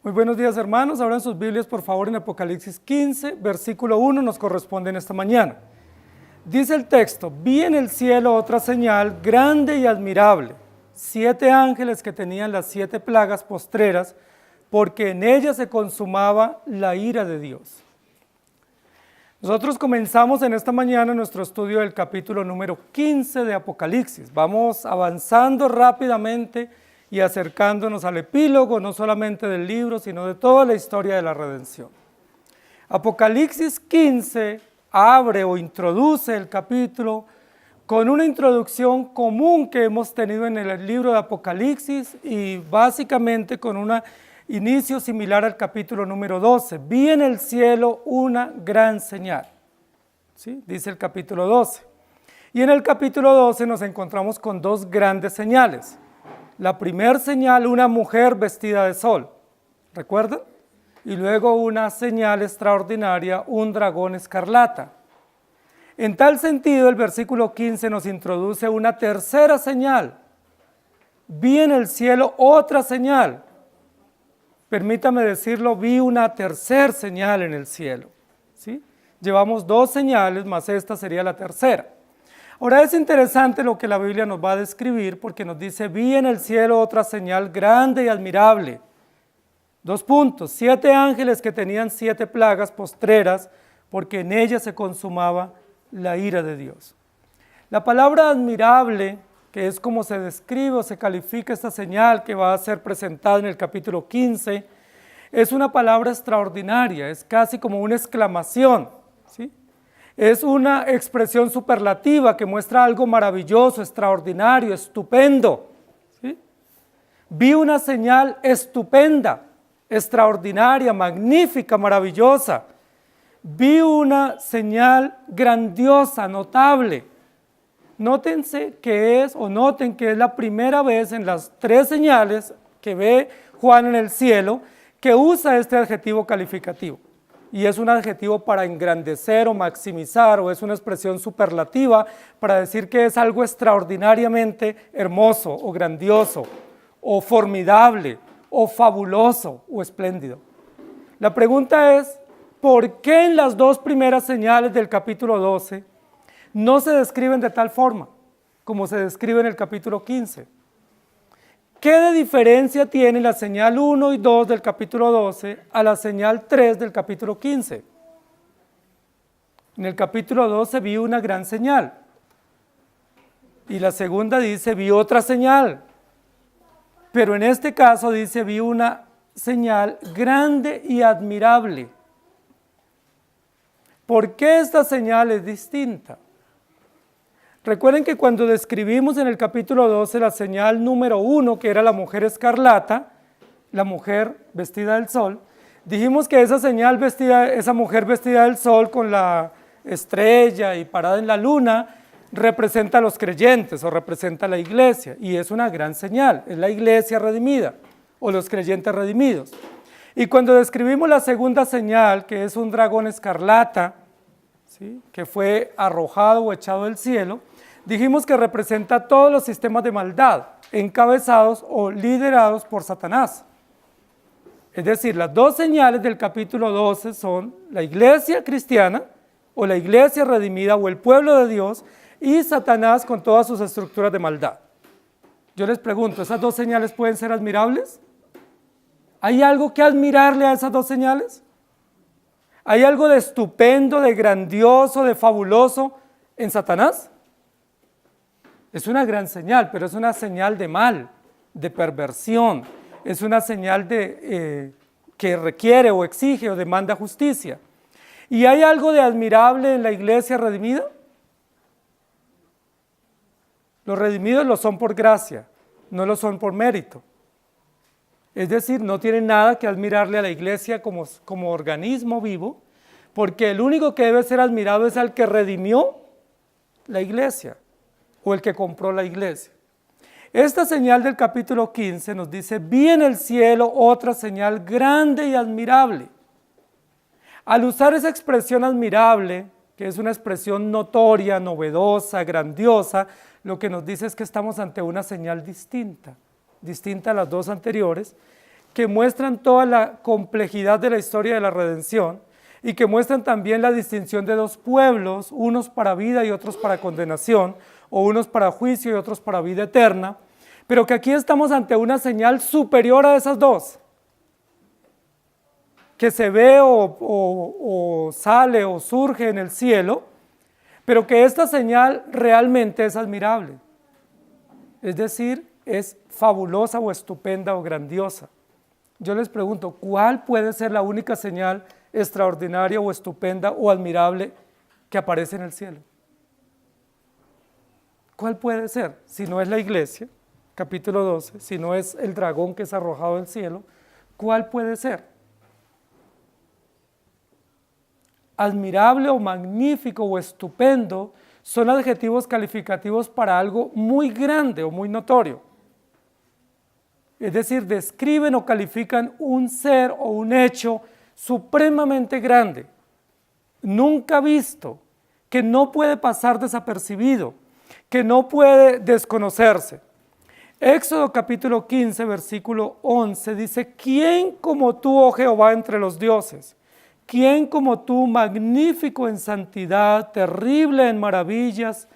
Muy buenos días, hermanos. Abran sus Biblias, por favor, en Apocalipsis 15, versículo 1, nos corresponde en esta mañana. Dice el texto: vi en el cielo otra señal grande y admirable, 7 ángeles que tenían las 7 plagas postreras, porque en ellas se consumaba la ira de Dios. Nosotros comenzamos en esta mañana nuestro estudio del capítulo número 15 de Apocalipsis. Vamos avanzando rápidamente y acercándonos al epílogo, no solamente del libro, sino de toda la historia de la redención. Apocalipsis 15 abre o introduce el capítulo con una introducción común que hemos tenido en el libro de Apocalipsis y básicamente con un inicio similar al capítulo número 12. Vi en el cielo una gran señal, ¿sí? Dice el capítulo 12. Y en el capítulo 12 nos encontramos con 2 grandes señales. La primera señal, una mujer vestida de sol, ¿recuerdan? Y luego una señal extraordinaria, un dragón escarlata. En tal sentido, el versículo 15 nos introduce una tercera señal. Vi en el cielo otra señal. Permítame decirlo, vi una tercera señal en el cielo, ¿sí? Llevamos 2 señales, más esta sería la tercera. Ahora es interesante lo que la Biblia nos va a describir, porque nos dice: vi en el cielo otra señal grande y admirable. 2 puntos, 7 ángeles que tenían 7 plagas postreras, porque en ellas se consumaba la ira de Dios. La palabra admirable, que es como se describe o se califica esta señal que va a ser presentada en el capítulo 15, es una palabra extraordinaria, es casi como una exclamación, ¿sí? Es una expresión superlativa que muestra algo maravilloso, extraordinario, estupendo, ¿sí? Vi una señal estupenda, extraordinaria, magnífica, maravillosa. Vi una señal grandiosa, notable. Nótense que es, o noten que es la primera vez en las 3 señales que ve Juan en el cielo que usa este adjetivo calificativo. Y es un adjetivo para engrandecer o maximizar, o es una expresión superlativa para decir que es algo extraordinariamente hermoso o grandioso o formidable o fabuloso o espléndido. La pregunta es: ¿por qué en las 2 primeras señales del capítulo 12 no se describen de tal forma como se describe en el capítulo 15? ¿Qué de diferencia tiene la señal 1 y 2 del capítulo 12 a la señal 3 del capítulo 15? En el capítulo 12 vi una gran señal, y la segunda dice vi otra señal, pero en este caso dice vi una señal grande y admirable. ¿Por qué esta señal es distinta? Recuerden que cuando describimos en el capítulo 12 la señal número 1, que era la mujer escarlata, la mujer vestida del sol, dijimos que esa señal vestida, esa mujer vestida del sol con la estrella y parada en la luna, representa a los creyentes o representa a la iglesia, y es una gran señal, es la iglesia redimida o los creyentes redimidos. Y cuando describimos la segunda señal, que es un dragón escarlata, ¿sí?, que fue arrojado o echado del cielo, dijimos que representa todos los sistemas de maldad, encabezados o liderados por Satanás. Es decir, las 2 señales del capítulo 12 son la iglesia cristiana, o la iglesia redimida, o el pueblo de Dios, y Satanás con todas sus estructuras de maldad. Yo les pregunto, ¿esas 2 señales pueden ser admirables? ¿Hay algo que admirarle a esas 2 señales? ¿Hay algo de estupendo, de grandioso, de fabuloso en Satanás? Es una gran señal, pero es una señal de mal, de perversión. Es una señal que requiere o exige o demanda justicia. ¿Y hay algo de admirable en la iglesia redimida? Los redimidos lo son por gracia, no lo son por mérito. Es decir, no tienen nada que admirarle a la iglesia como organismo vivo, porque el único que debe ser admirado es al que redimió la iglesia, o el que compró la iglesia. Esta señal del capítulo 15 nos dice: vi en el cielo otra señal grande y admirable. Al usar esa expresión admirable, que es una expresión notoria, novedosa, grandiosa, lo que nos dice es que estamos ante una señal distinta a las 2 anteriores, que muestran toda la complejidad de la historia de la redención y que muestran también la distinción de dos pueblos, unos para vida y otros para condenación, o unos para juicio y otros para vida eterna, pero que aquí estamos ante una señal superior a esas dos, que se ve o sale o surge en el cielo, pero que esta señal realmente es admirable, es decir, es fabulosa o estupenda o grandiosa. Yo les pregunto, ¿cuál puede ser la única señal extraordinaria o estupenda o admirable que aparece en el cielo? ¿Cuál puede ser? Si no es la iglesia, capítulo 12, si no es el dragón que es arrojado del cielo, ¿cuál puede ser? Admirable o magnífico o estupendo son adjetivos calificativos para algo muy grande o muy notorio. Es decir, describen o califican un ser o un hecho supremamente grande, nunca visto, que no puede pasar desapercibido, que no puede desconocerse. Éxodo capítulo 15, versículo 11 dice: ¿Quién como tú, oh Jehová, entre los dioses? ¿Quién como tú, magnífico en santidad, terrible en maravillas,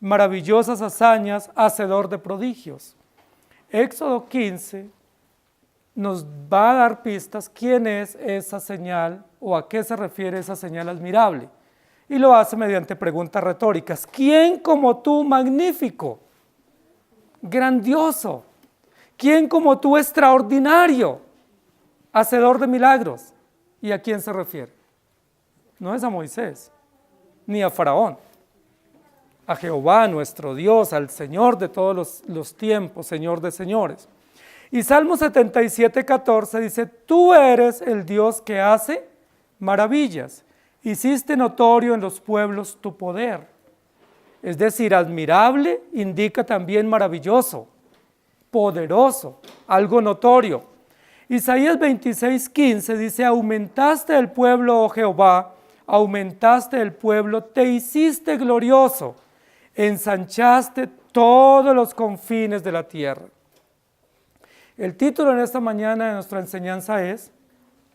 maravillosas hazañas, hacedor de prodigios? Éxodo 15 nos va a dar pistas quién es esa señal o a qué se refiere esa señal admirable. Y lo hace mediante preguntas retóricas. ¿Quién como tú, magnífico, grandioso? ¿Quién como tú, extraordinario, hacedor de milagros? ¿Y a quién se refiere? No es a Moisés, ni a Faraón. A Jehová, nuestro Dios, al Señor de todos los tiempos, Señor de señores. Y Salmo 77, 14 dice: tú eres el Dios que hace maravillas, hiciste notorio en los pueblos tu poder. Es decir, admirable indica también maravilloso, poderoso, algo notorio. Isaías 26, 15 dice: aumentaste el pueblo, oh Jehová, aumentaste el pueblo, te hiciste glorioso, ensanchaste todos los confines de la tierra. El título en esta mañana de nuestra enseñanza es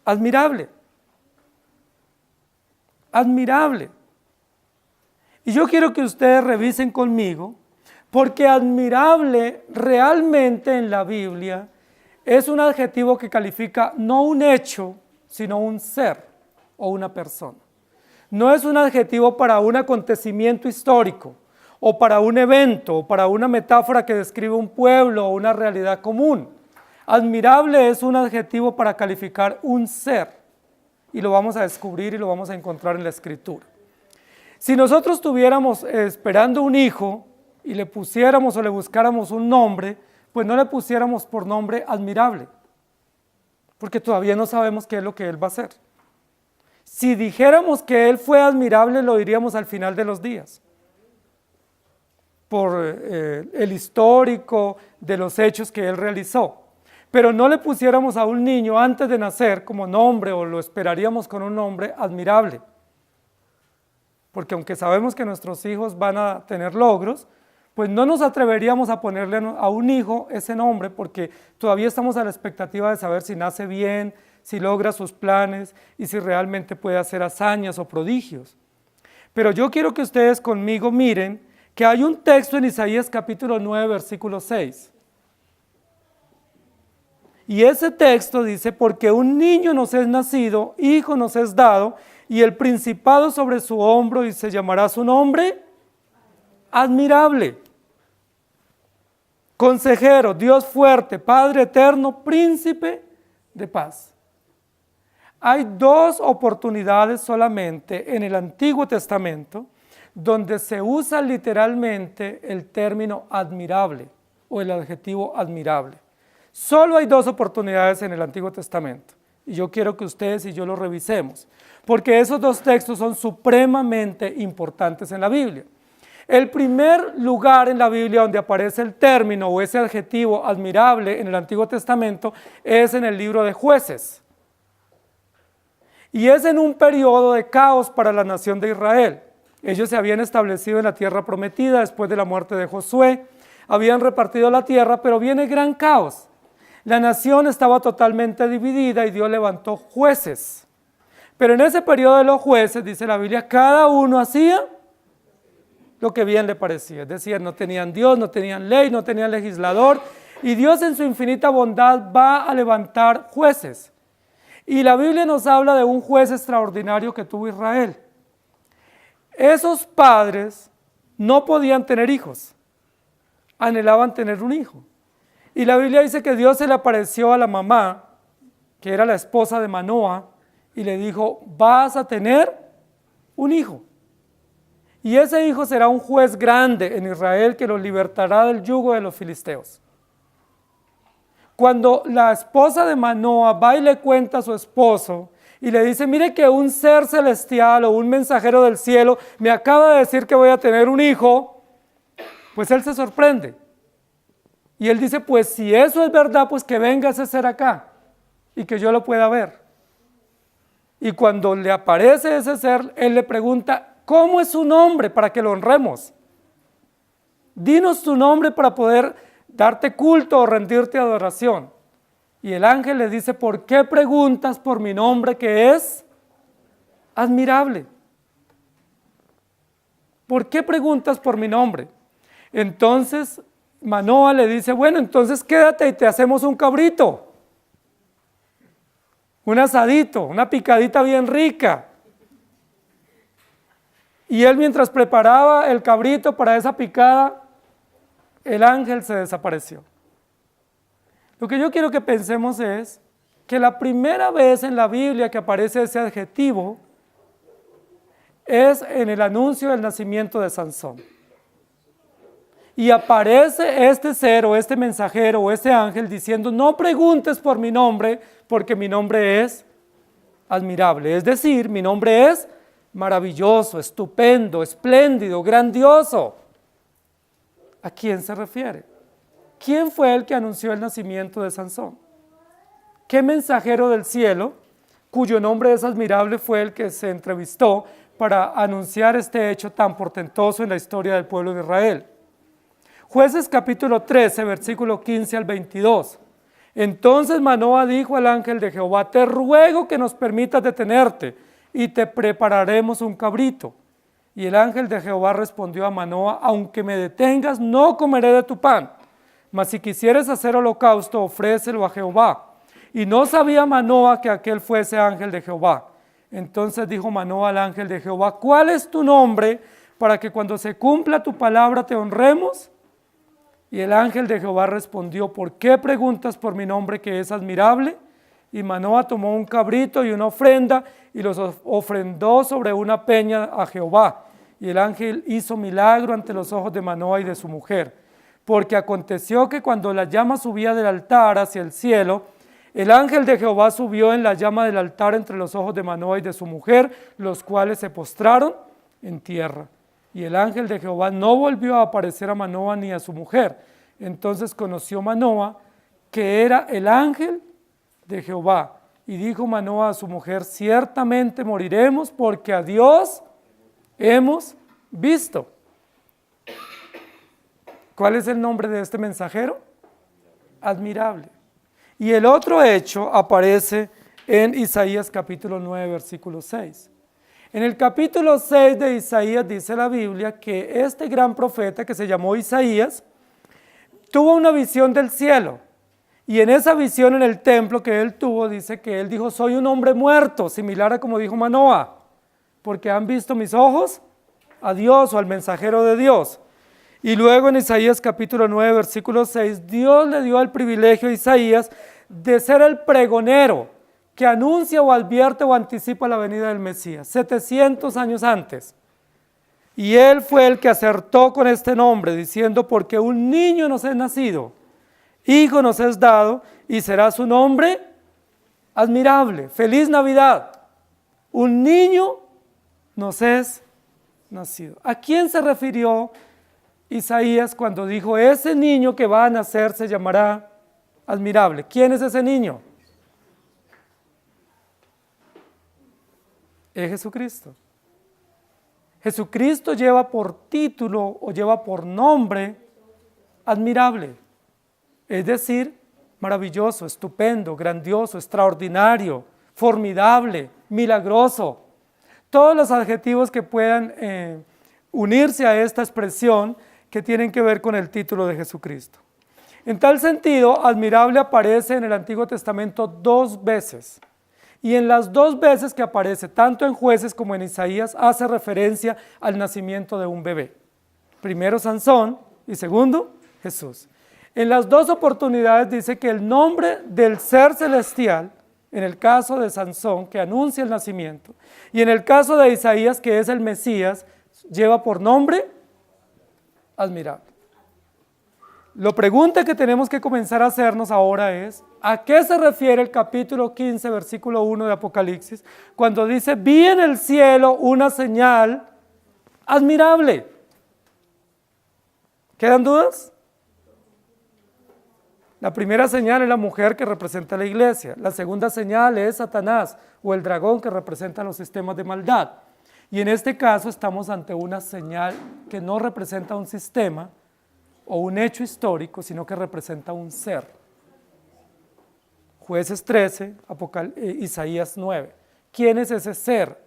admirable. Admirable. Y yo quiero que ustedes revisen conmigo, porque admirable realmente en la Biblia es un adjetivo que califica no un hecho, sino un ser o una persona. No es un adjetivo para un acontecimiento histórico, o para un evento, o para una metáfora que describe un pueblo o una realidad común. Admirable es un adjetivo para calificar un ser, y lo vamos a descubrir y lo vamos a encontrar en la Escritura. Si nosotros estuviéramos esperando un hijo y le pusiéramos o le buscáramos un nombre, pues no le pusiéramos por nombre admirable, porque todavía no sabemos qué es lo que él va a hacer. Si dijéramos que él fue admirable, lo diríamos al final de los días, por el histórico de los hechos que él realizó. Pero no le pusiéramos a un niño antes de nacer como nombre, o lo esperaríamos con un nombre admirable. Porque aunque sabemos que nuestros hijos van a tener logros, pues no nos atreveríamos a ponerle a un hijo ese nombre, porque todavía estamos a la expectativa de saber si nace bien, si logra sus planes y si realmente puede hacer hazañas o prodigios. Pero yo quiero que ustedes conmigo miren que hay un texto en Isaías capítulo 9, versículo 6. Y ese texto dice: porque un niño nos es nacido, hijo nos es dado, y el principado sobre su hombro, y se llamará su nombre admirable, consejero, Dios fuerte, Padre eterno, príncipe de paz. Hay dos oportunidades solamente en el Antiguo Testamento donde se usa literalmente el término admirable o el adjetivo admirable. Solo hay dos oportunidades en el Antiguo Testamento, y yo quiero que ustedes y yo lo revisemos, porque esos dos textos son supremamente importantes en la Biblia. El primer lugar en la Biblia donde aparece el término o ese adjetivo admirable en el Antiguo Testamento es en el libro de Jueces. Y es en un periodo de caos para la nación de Israel. Ellos se habían establecido en la tierra prometida después de la muerte de Josué, habían repartido la tierra, pero viene gran caos. La nación estaba totalmente dividida y Dios levantó jueces. Pero en ese periodo de los jueces, dice la Biblia, cada uno hacía lo que bien le parecía. Es decir, no tenían Dios, no tenían ley, no tenían legislador. Y Dios en su infinita bondad va a levantar jueces. Y la Biblia nos habla de un juez extraordinario que tuvo Israel. Esos padres no podían tener hijos, anhelaban tener un hijo. Y la Biblia dice que Dios se le apareció a la mamá, que era la esposa de Manoa, y le dijo, vas a tener un hijo. Y ese hijo será un juez grande en Israel que los libertará del yugo de los filisteos. Cuando la esposa de Manoa va y le cuenta a su esposo y le dice, mire que un ser celestial o un mensajero del cielo me acaba de decir que voy a tener un hijo, pues él se sorprende. Y él dice, pues si eso es verdad, pues que venga ese ser acá y que yo lo pueda ver. Y cuando le aparece ese ser, él le pregunta, ¿cómo es su nombre para que lo honremos? Dinos tu nombre para poder darte culto o rendirte adoración. Y el ángel le dice, ¿por qué preguntas por mi nombre que es admirable? ¿Por qué preguntas por mi nombre? Entonces Manoa le dice, bueno, entonces quédate y te hacemos un cabrito, un asadito, una picadita bien rica. Y él mientras preparaba el cabrito para esa picada, el ángel se desapareció. Lo que yo quiero que pensemos es que la primera vez en la Biblia que aparece ese adjetivo es en el anuncio del nacimiento de Sansón. Y aparece este ser o este mensajero o este ángel diciendo, no preguntes por mi nombre, porque mi nombre es admirable. Es decir, mi nombre es maravilloso, estupendo, espléndido, grandioso. ¿A quién se refiere? ¿Quién fue el que anunció el nacimiento de Sansón? ¿Qué mensajero del cielo, cuyo nombre es admirable, fue el que se entrevistó para anunciar este hecho tan portentoso en la historia del pueblo de Israel? Jueces capítulo 13, versículo 15 al 22. Entonces Manoa dijo al ángel de Jehová, te ruego que nos permitas detenerte y te prepararemos un cabrito. Y el ángel de Jehová respondió a Manoa, aunque me detengas, no comeré de tu pan. Mas si quisieres hacer holocausto, ofrécelo a Jehová. Y no sabía Manoa que aquel fuese ángel de Jehová. Entonces dijo Manoa al ángel de Jehová, ¿cuál es tu nombre para que cuando se cumpla tu palabra te honremos? Y el ángel de Jehová respondió, ¿por qué preguntas por mi nombre que es admirable? Y Manoa tomó un cabrito y una ofrenda y los ofrendó sobre una peña a Jehová. Y el ángel hizo milagro ante los ojos de Manoa y de su mujer. Porque aconteció que cuando la llama subía del altar hacia el cielo, el ángel de Jehová subió en la llama del altar entre los ojos de Manoa y de su mujer, los cuales se postraron en tierra. Y el ángel de Jehová no volvió a aparecer a Manoa ni a su mujer. Entonces conoció Manoa que era el ángel de Jehová. Y dijo Manoa a su mujer, ciertamente moriremos porque a Dios hemos visto. ¿Cuál es el nombre de este mensajero? Admirable. Y el otro hecho aparece en Isaías capítulo 9, versículo 6. En el capítulo 6 de Isaías dice la Biblia que este gran profeta que se llamó Isaías tuvo una visión del cielo. Y en esa visión en el templo que él tuvo, dice que él dijo, soy un hombre muerto, similar a como dijo Manoa, porque han visto mis ojos a Dios o al mensajero de Dios. Y luego en Isaías capítulo 9, versículo 6, Dios le dio el privilegio a Isaías de ser el pregonero que anuncia o advierte o anticipa la venida del Mesías, 700 años antes. Y él fue el que acertó con este nombre, diciendo, porque un niño nos es nacido, hijo nos es dado, y será su nombre admirable. ¡Feliz Navidad! Un niño nos es nacido. ¿A quién se refirió Isaías cuando dijo, ese niño que va a nacer se llamará admirable? ¿Quién es ese niño? Es Jesucristo. Jesucristo lleva por título o lleva por nombre admirable. Es decir, maravilloso, estupendo, grandioso, extraordinario, formidable, milagroso. Todos los adjetivos que puedan unirse a esta expresión que tienen que ver con el título de Jesucristo. En tal sentido, admirable aparece en el Antiguo Testamento 2 veces. Y en las 2 veces que aparece, tanto en Jueces como en Isaías, hace referencia al nacimiento de un bebé. Primero Sansón y segundo Jesús. En las 2 oportunidades dice que el nombre del ser celestial, en el caso de Sansón, que anuncia el nacimiento, y en el caso de Isaías, que es el Mesías, lleva por nombre admirable. La pregunta que tenemos que comenzar a hacernos ahora es, ¿a qué se refiere el capítulo 15, versículo 1 de Apocalipsis, cuando dice, vi en el cielo una señal admirable? ¿Quedan dudas? La primera señal es la mujer que representa a la iglesia. La segunda señal es Satanás o el dragón que representa los sistemas de maldad. Y en este caso estamos ante una señal que no representa un sistema o un hecho histórico, sino que representa un ser. Jueces 13, Isaías 9. ¿Quién es ese ser?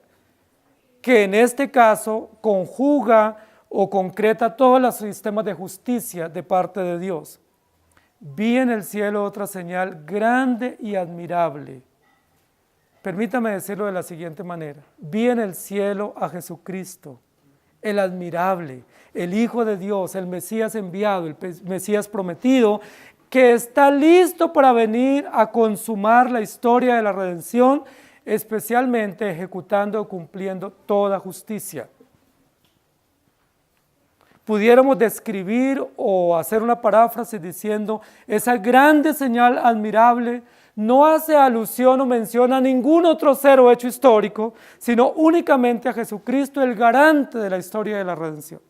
Que en este caso conjuga o concreta todos los sistemas de justicia de parte de Dios. Vi en el cielo otra señal grande y admirable. Permítame decirlo de la siguiente manera. Vi en el cielo a Jesucristo, el admirable, el Hijo de Dios, el Mesías enviado, el Mesías prometido, que está listo para venir a consumar la historia de la redención, especialmente ejecutando o cumpliendo toda justicia. Pudiéramos describir o hacer una paráfrasis diciendo, esa grande señal admirable no hace alusión o menciona a ningún otro ser o hecho histórico, sino únicamente a Jesucristo, el garante de la historia de la redención.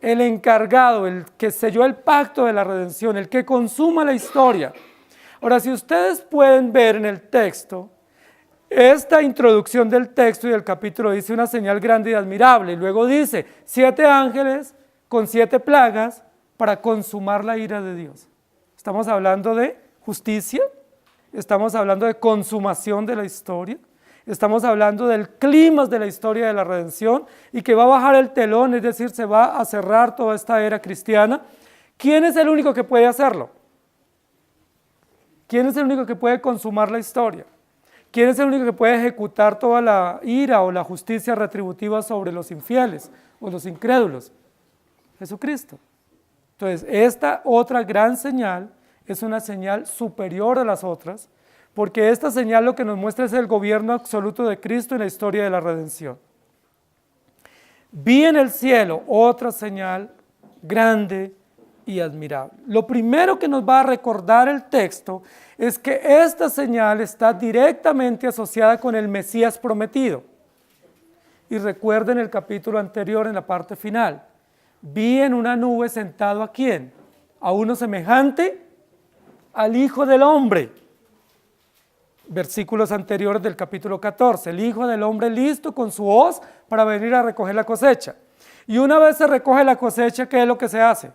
El encargado, el que selló el pacto de la redención, el que consuma la historia. Ahora, si ustedes pueden ver en el texto, esta introducción del texto y del capítulo dice una señal grande y admirable, y luego dice 7 ángeles con 7 plagas para consumar la ira de Dios. Estamos hablando de justicia, estamos hablando de consumación de la historia, estamos hablando del clímax de la historia de la redención y que va a bajar el telón, es decir, se va a cerrar toda esta era cristiana. ¿Quién es el único que puede hacerlo? ¿Quién es el único que puede consumar la historia? ¿Quién es el único que puede ejecutar toda la ira o la justicia retributiva sobre los infieles o los incrédulos? Jesucristo. Entonces, esta otra gran señal es una señal superior a las otras, porque esta señal lo que nos muestra es el gobierno absoluto de Cristo en la historia de la redención. Vi en el cielo otra señal grande y admirable. Lo primero que nos va a recordar el texto es que esta señal está directamente asociada con el Mesías prometido. Y recuerden el capítulo anterior en la parte final. Vi en una nube sentado ¿a quién? A uno semejante al Hijo del Hombre. Versículos anteriores del capítulo 14. El Hijo del Hombre listo con su hoz para venir a recoger la cosecha. Y una vez se recoge la cosecha, ¿qué es lo que se hace?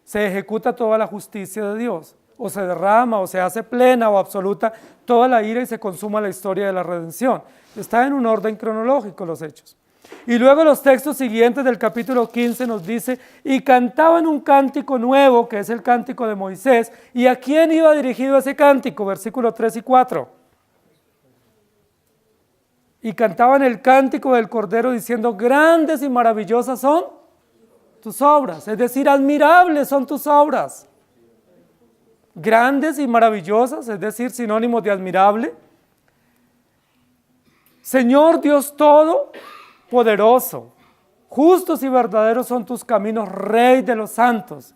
Se ejecuta toda la justicia de Dios, o se derrama, o se hace plena o absoluta toda la ira y se consuma la historia de la redención. Está en un orden cronológico los hechos. Y luego los textos siguientes del capítulo 15 nos dice, y cantaban un cántico nuevo, que es el cántico de Moisés. ¿Y a quién iba dirigido ese cántico? Versículos 3 y 4. Y cantaban el cántico del Cordero diciendo, grandes y maravillosas son tus obras, es decir, admirables son tus obras. Grandes y maravillosas, es decir, sinónimos de admirable. Señor Dios Todopoderoso, justos y verdaderos son tus caminos, Rey de los santos.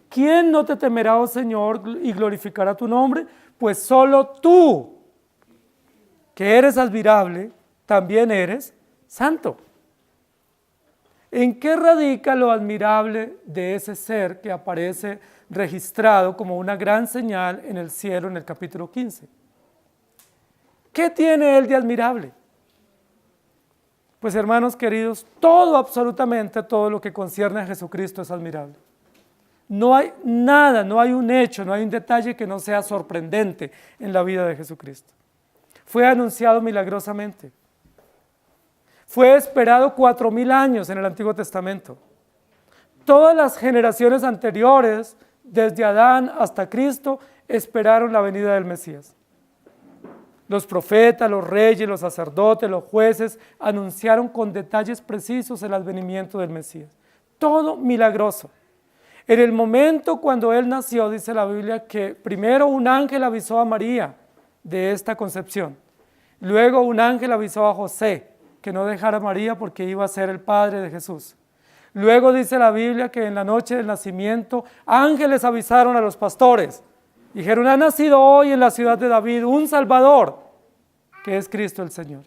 ¿Quién no te temerá, oh Señor, y glorificará tu nombre? Pues solo tú, que eres admirable, también eres santo. ¿En qué radica lo admirable de ese ser que aparece registrado como una gran señal en el cielo en el capítulo 15? ¿Qué tiene él de admirable? Pues hermanos queridos, todo, absolutamente todo lo que concierne a Jesucristo es admirable. No hay nada, no hay un hecho, no hay un detalle que no sea sorprendente en la vida de Jesucristo. Fue anunciado milagrosamente. Fue esperado 4000 años en el Antiguo Testamento. Todas las generaciones anteriores, desde Adán hasta Cristo, esperaron la venida del Mesías. Los profetas, los reyes, los sacerdotes, los jueces anunciaron con detalles precisos el advenimiento del Mesías. Todo milagroso. En el momento cuando él nació, dice la Biblia que primero un ángel avisó a María de esta concepción. Luego un ángel avisó a José que no dejara a María porque iba a ser el padre de Jesús. Luego dice la Biblia que en la noche del nacimiento ángeles avisaron a los pastores. Dijeron, ha nacido hoy en la ciudad de David un Salvador, que es Cristo el Señor.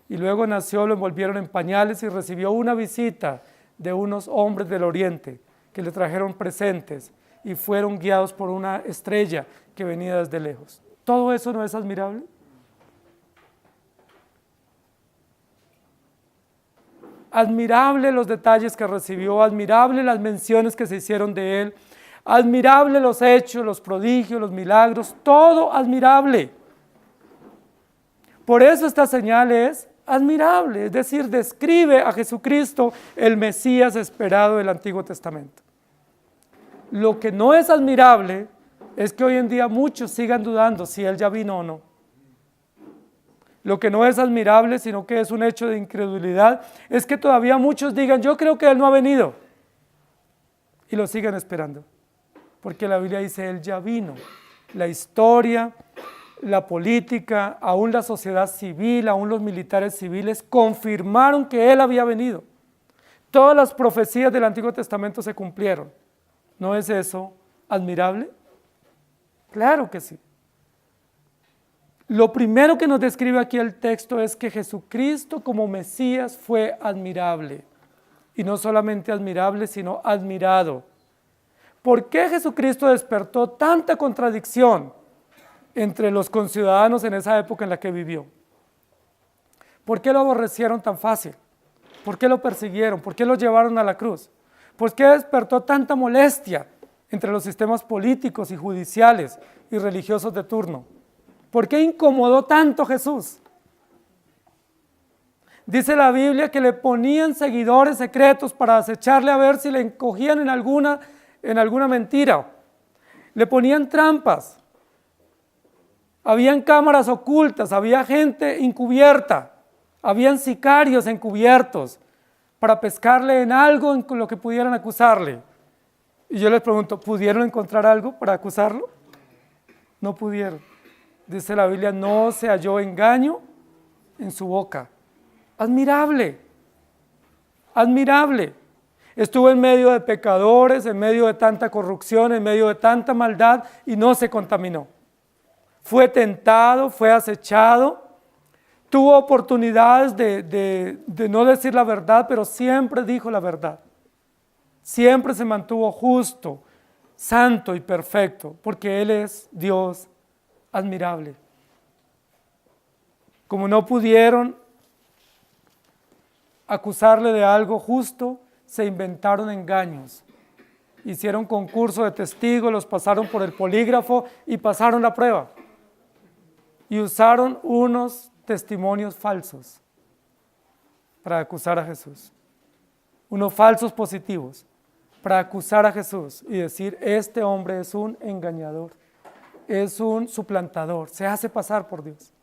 Y luego nació, lo envolvieron en pañales y recibió una visita de unos hombres del oriente que le trajeron presentes y fueron guiados por una estrella que venía desde lejos. ¿Todo eso no es admirable? Admirable los detalles que recibió, admirable las menciones que se hicieron de él, admirable los hechos, los prodigios, los milagros, todo admirable. Por eso esta señal es admirable, es decir, describe a Jesucristo, el Mesías esperado del Antiguo Testamento. Lo que no es admirable es que hoy en día muchos sigan dudando si él ya vino o no. Lo que no es admirable, sino que es un hecho de incredulidad, es que todavía muchos digan, yo creo que él no ha venido, y lo sigan esperando, porque la Biblia dice, él ya vino. La historia, la política, aún la sociedad civil, aún los militares civiles confirmaron que él había venido. Todas las profecías del Antiguo Testamento se cumplieron. ¿No es eso admirable? Claro que sí. Lo primero que nos describe aquí el texto es que Jesucristo como Mesías fue admirable. Y no solamente admirable, sino admirado. ¿Por qué Jesucristo despertó tanta contradicción entre los conciudadanos en esa época en la que vivió? ¿Por qué lo aborrecieron tan fácil? ¿Por qué lo persiguieron? ¿Por qué lo llevaron a la cruz? ¿Por qué despertó tanta molestia entre los sistemas políticos y judiciales y religiosos de turno? ¿Por qué incomodó tanto Jesús? Dice la Biblia que le ponían seguidores secretos para acecharle a ver si le encogían en alguna mentira. Le ponían trampas. Habían cámaras ocultas, había gente encubierta, habían sicarios encubiertos para pescarle en algo en lo que pudieran acusarle. Y yo les pregunto, ¿pudieron encontrar algo para acusarlo? No pudieron. Dice la Biblia, no se halló engaño en su boca. Admirable, admirable. Estuvo en medio de pecadores, en medio de tanta corrupción, en medio de tanta maldad y no se contaminó. Fue tentado, fue acechado, tuvo oportunidades de no decir la verdad, pero siempre dijo la verdad. Siempre se mantuvo justo, santo y perfecto, porque Él es Dios admirable. Como no pudieron acusarle de algo justo, se inventaron engaños. Hicieron concurso de testigos, los pasaron por el polígrafo y pasaron la prueba. Y usaron unos testimonios falsos para acusar a Jesús. Unos falsos positivos para acusar a Jesús y decir, este hombre es un engañador, es un suplantador, se hace pasar por Dios.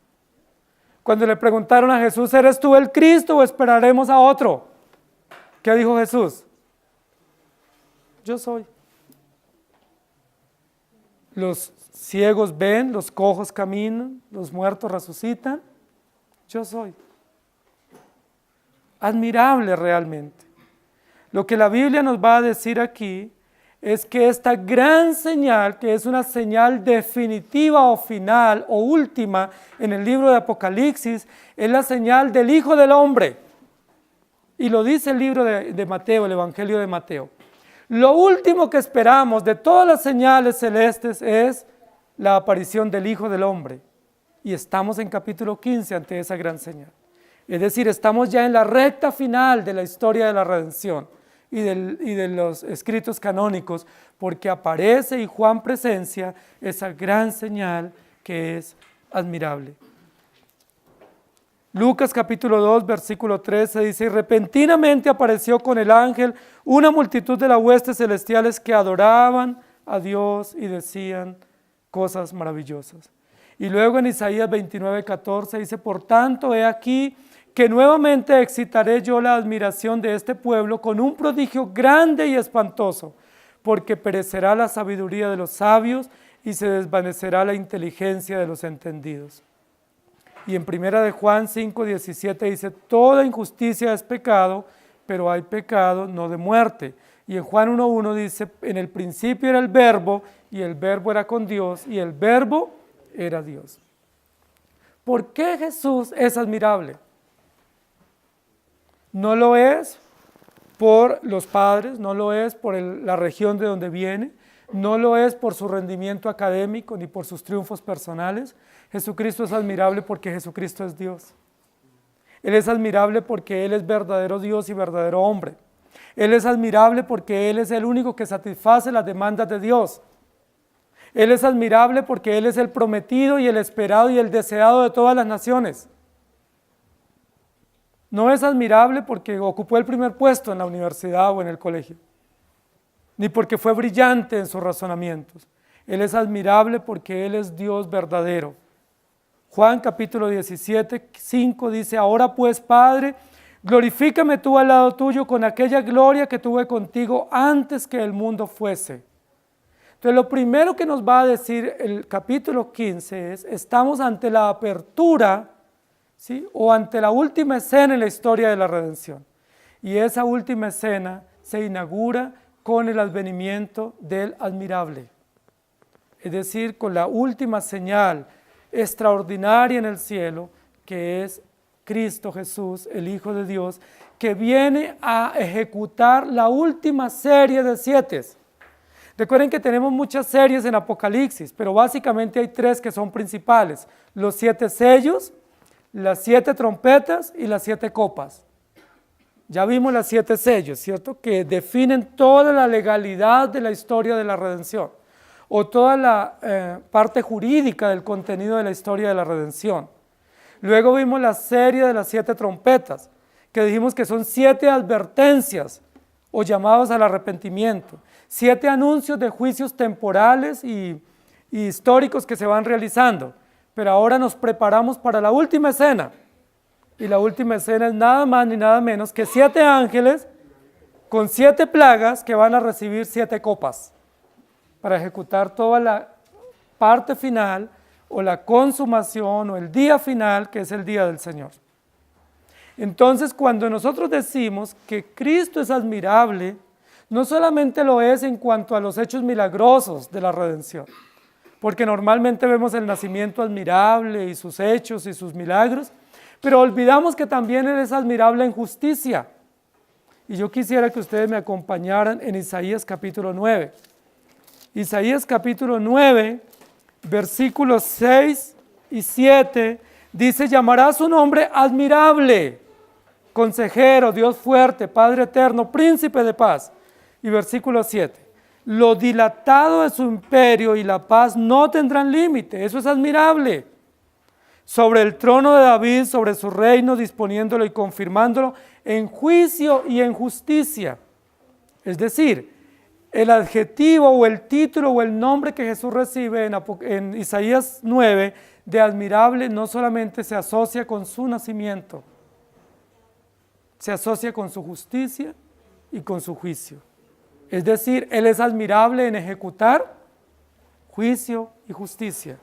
Cuando le preguntaron a Jesús, ¿eres tú el Cristo o esperaremos a otro? ¿Qué dijo Jesús? Yo soy. Los ciegos ven, los cojos caminan, los muertos resucitan. Yo soy. Admirable realmente. Lo que la Biblia nos va a decir aquí es que esta gran señal, que es una señal definitiva o final o última en el libro de Apocalipsis, es la señal del Hijo del Hombre. Y lo dice el libro de Mateo, el Evangelio de Mateo. Lo último que esperamos de todas las señales celestes es la aparición del Hijo del Hombre. Y estamos en capítulo 15 ante esa gran señal. Es decir, estamos ya en la recta final de la historia de la redención. y de los escritos canónicos, porque aparece y Juan presencia esa gran señal que es admirable. Lucas capítulo 2, versículo 13 dice: y repentinamente apareció con el ángel una multitud de las huestes celestiales que adoraban a Dios y decían cosas maravillosas. Y luego en Isaías 29, 14 dice: por tanto, he aquí que nuevamente excitaré yo la admiración de este pueblo con un prodigio grande y espantoso, porque perecerá la sabiduría de los sabios y se desvanecerá la inteligencia de los entendidos. Y en 1 de Juan 5, 17 dice: toda injusticia es pecado, pero hay pecado no de muerte. Y en Juan 1:1 dice: en el principio era el verbo, y el verbo era con Dios, y el verbo era Dios. ¿Por qué Jesús es admirable? No lo es por los padres, no lo es por la región de donde viene, no lo es por su rendimiento académico ni por sus triunfos personales. Jesucristo es admirable porque Jesucristo es Dios. Él es admirable porque Él es verdadero Dios y verdadero hombre. Él es admirable porque Él es el único que satisface las demandas de Dios. Él es admirable porque Él es el prometido y el esperado y el deseado de todas las naciones. No es admirable porque ocupó el primer puesto en la universidad o en el colegio, ni porque fue brillante en sus razonamientos. Él es admirable porque Él es Dios verdadero. Juan capítulo 17, 5 dice: ahora pues, Padre, glorifícame tú al lado tuyo con aquella gloria que tuve contigo antes que el mundo fuese. Entonces, lo primero que nos va a decir el capítulo 15 es: estamos ante la apertura, ¿sí?, o ante la última escena en la historia de la redención. Y esa última escena se inaugura con el advenimiento del admirable. Es decir, con la última señal extraordinaria en el cielo, que es Cristo Jesús, el Hijo de Dios, que viene a ejecutar la última serie de 7. Recuerden que tenemos muchas series en Apocalipsis, pero básicamente hay 3 que son principales: los 7 sellos, las 7 trompetas y las 7 copas. Ya vimos las 7 sellos, ¿cierto?, que definen toda la legalidad de la historia de la redención, o toda la parte jurídica del contenido de la historia de la redención. Luego vimos la serie de las 7 trompetas, que dijimos que son 7 advertencias o llamados al arrepentimiento, 7 anuncios de juicios temporales y históricos que se van realizando. Pero ahora nos preparamos para la última escena, y la última escena es nada más ni nada menos que 7 ángeles con 7 plagas que van a recibir 7 copas para ejecutar toda la parte final o la consumación o el día final, que es el día del Señor. Entonces, cuando nosotros decimos que Cristo es admirable, no solamente lo es en cuanto a los hechos milagrosos de la redención, porque normalmente vemos el nacimiento admirable y sus hechos y sus milagros, pero olvidamos que también Él es admirable en justicia. Y yo quisiera que ustedes me acompañaran en Isaías capítulo 9. Isaías capítulo 9, versículos 6 y 7, dice: llamará su nombre admirable, consejero, Dios fuerte, Padre eterno, príncipe de paz. Y versículo 7, lo dilatado de su imperio y la paz no tendrán límite. Eso es admirable. Sobre el trono de David, sobre su reino, disponiéndolo y confirmándolo en juicio y en justicia. Es decir, el adjetivo o el título o el nombre que Jesús recibe en Isaías 9 de admirable no solamente se asocia con su nacimiento, se asocia con su justicia y con su juicio. Es decir, Él es admirable en ejecutar juicio y justicia.